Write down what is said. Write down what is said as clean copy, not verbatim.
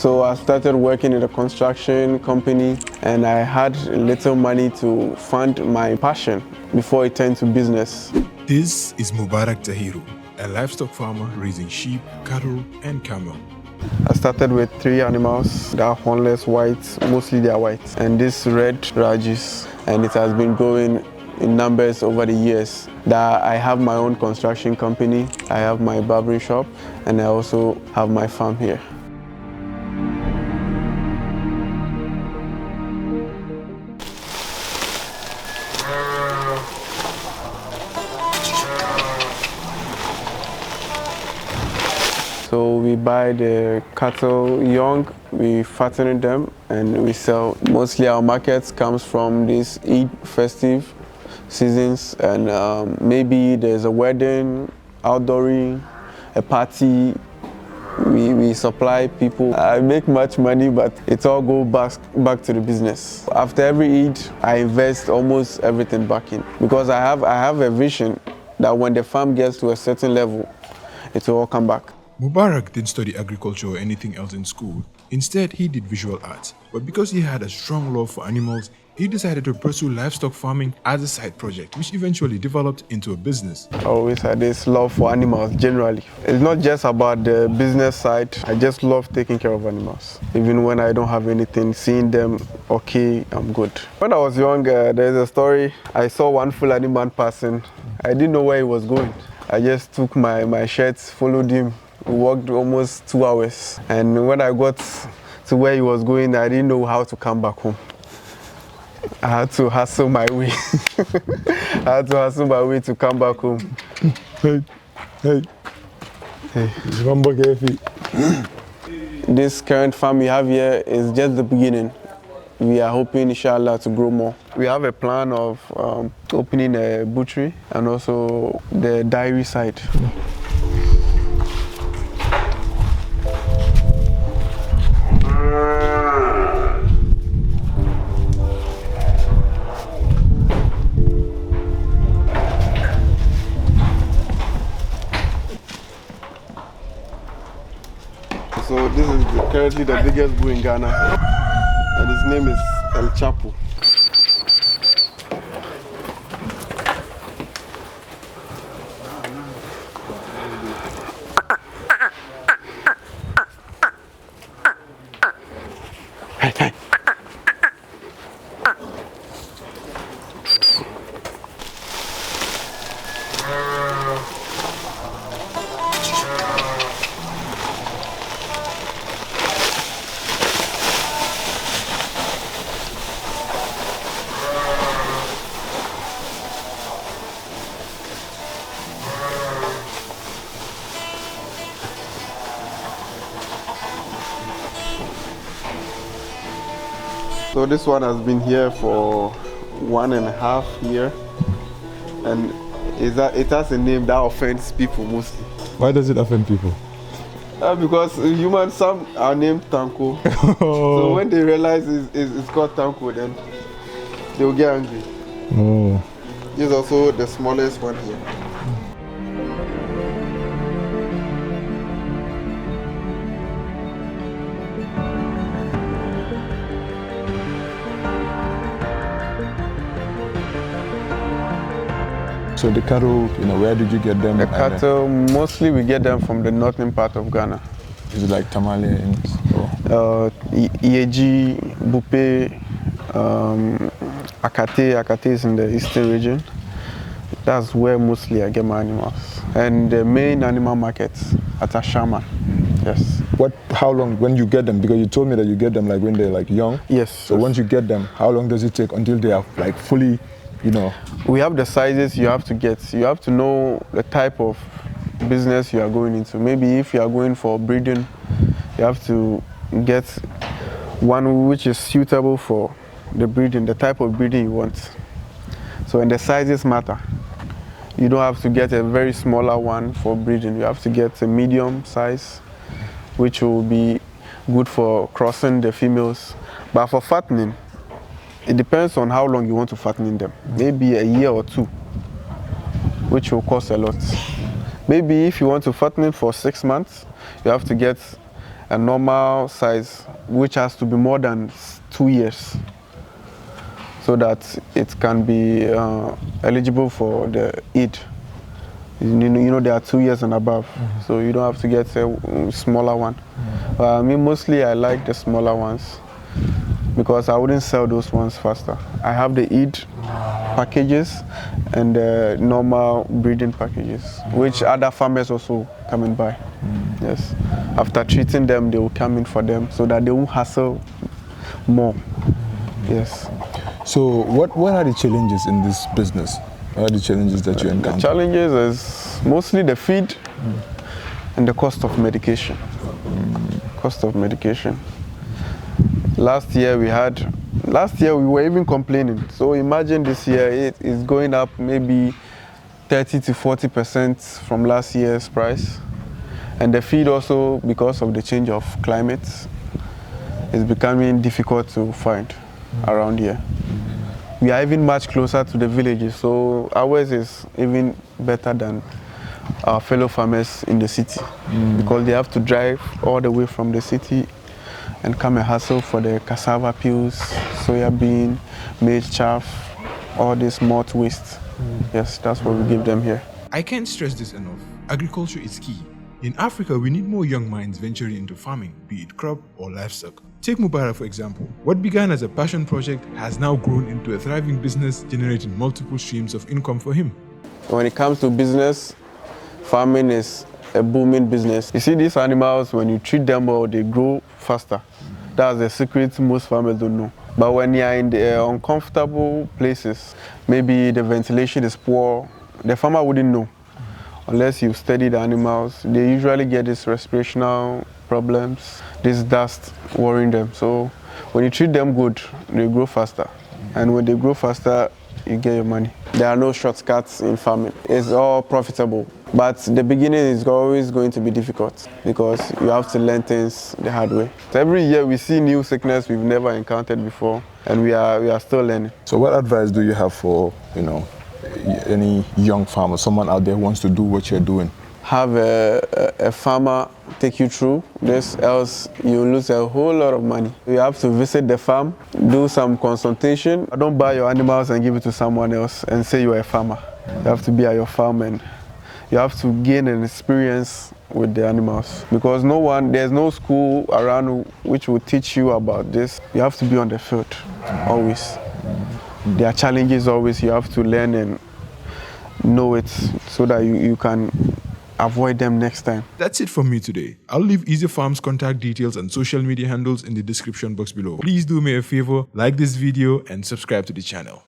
So I started working in a construction company and I had little money to fund my passion before it turned to business. This is Mubarak Tahiru, a livestock farmer raising sheep, cattle, and camel. I started with 3 animals that are hornless white, mostly they are white, and this red Rajis, and it has been growing in numbers over the years. That I have my own construction company, I have my barbering shop, and I also have my farm here. So we buy the cattle young, we fatten them and we sell. Mostly our market comes from these Eid festive seasons, and maybe there's a wedding, outdooring, a party. We supply people. I make much money, but it all goes back to the business. After every Eid, I invest almost everything back in because I have a vision that when the farm gets to a certain level, it will all come back. Mubarak didn't study agriculture or anything else in school. Instead, he did visual arts. But because he had a strong love for animals, he decided to pursue livestock farming as a side project, which eventually developed into a business. I always had this love for animals generally. It's not just about the business side. I just love taking care of animals. Even when I don't have anything, seeing them, okay, I'm good. When I was young, there's a story. I saw one Fulani man passing. I didn't know where he was going. I just took my shirts, followed him. We walked almost 2 hours, and when I got to where he was going, I didn't know how to come back home. I had to hustle my way. I had to hustle my way to come back home. Hey. This current farm we have here is just the beginning. We are hoping, inshallah, to grow more. We have a plan of opening a butchery and also the dairy side. So this is currently the biggest bull in Ghana, and his name is El Chapo. Hey. So this one has been here for 1.5 years, and it has a name that offends people mostly. Why does it offend people? Because humans, some are named Tanko. So when they realize it's called Tanko, then they will get angry. Oh. This is also the smallest one here. So the cattle, where did you get them? The cattle, mostly we get them from the northern part of Ghana. Is it like Tamale and Eazi, Bupe, Akate. Akate is in the eastern region. That's where mostly I get my animals. And the main animal markets at Ashama. Yes. How long, when you get them, because you told me that you get them like when they're like young. Yes. So once you get them, how long does it take until they are like fully, We have the sizes you have to get. You have to know the type of business you are going into. Maybe if you are going for breeding, you have to get one which is suitable for the breeding, the type of breeding you want. So, and the sizes matter. You don't have to get a very smaller one for breeding. You have to get a medium size, which will be good for crossing the females. But for fattening, it depends on how long you want to fatten them. Maybe a year or 2, which will cost a lot. Maybe if you want to fatten for 6 months, you have to get a normal size, which has to be more than 2 years, so that it can be eligible for the Eid. You know, there are 2 years and above, so you don't have to get a smaller one. Mostly I like the smaller ones because I wouldn't sell those ones faster. I have the Eid packages and the normal breeding packages, which other farmers also come and buy. Yes. After treating them, they will come in for them so that they won't hassle more. Yes. So what are the challenges in this business? What are the challenges that you encounter? The challenges is mostly the feed and the cost of medication. Cost of medication. Last year we were even complaining. So imagine this year it is going up maybe 30 to 40% from last year's price. And the feed also, because of the change of climate, is becoming difficult to find around here. We are even much closer to the villages, so ours is even better than our fellow farmers in the city because they have to drive all the way from the city and come and hustle for the cassava peels, soya bean, maize chaff, all this malt waste. Yes, that's what we give them here. I can't stress this enough. Agriculture is key. In Africa, we need more young minds venturing into farming, be it crop or livestock. Take Mubarak for example. What began as a passion project has now grown into a thriving business, generating multiple streams of income for him. When it comes to business, farming is a booming business. You see these animals, when you treat them well, they grow faster. That's the secret most farmers don't know. But when you are in the uncomfortable places, maybe the ventilation is poor, the farmer wouldn't know. Unless you study the animals, they usually get these respirational problems, this dust worrying them. So when you treat them good, they grow faster. And when they grow faster, you get your money. There are no shortcuts in farming. It's all profitable. But the beginning is always going to be difficult because you have to learn things the hard way. So every year we see new sickness we've never encountered before, and we are still learning. So what advice do you have for, any young farmer, someone out there who wants to do what you're doing? Have a farmer take you through this, else you lose a whole lot of money. You have to visit the farm, do some consultation. Don't buy your animals and give it to someone else and say you're a farmer. You have to be at your farm and you have to gain an experience with the animals because there's no school around which will teach you about this. You have to be on the field, always. There are challenges always, you have to learn and know it so that you can avoid them next time. That's it from me today. I'll leave Eazi Farms contact details and social media handles in the description box below. Please do me a favor, like this video and subscribe to the channel.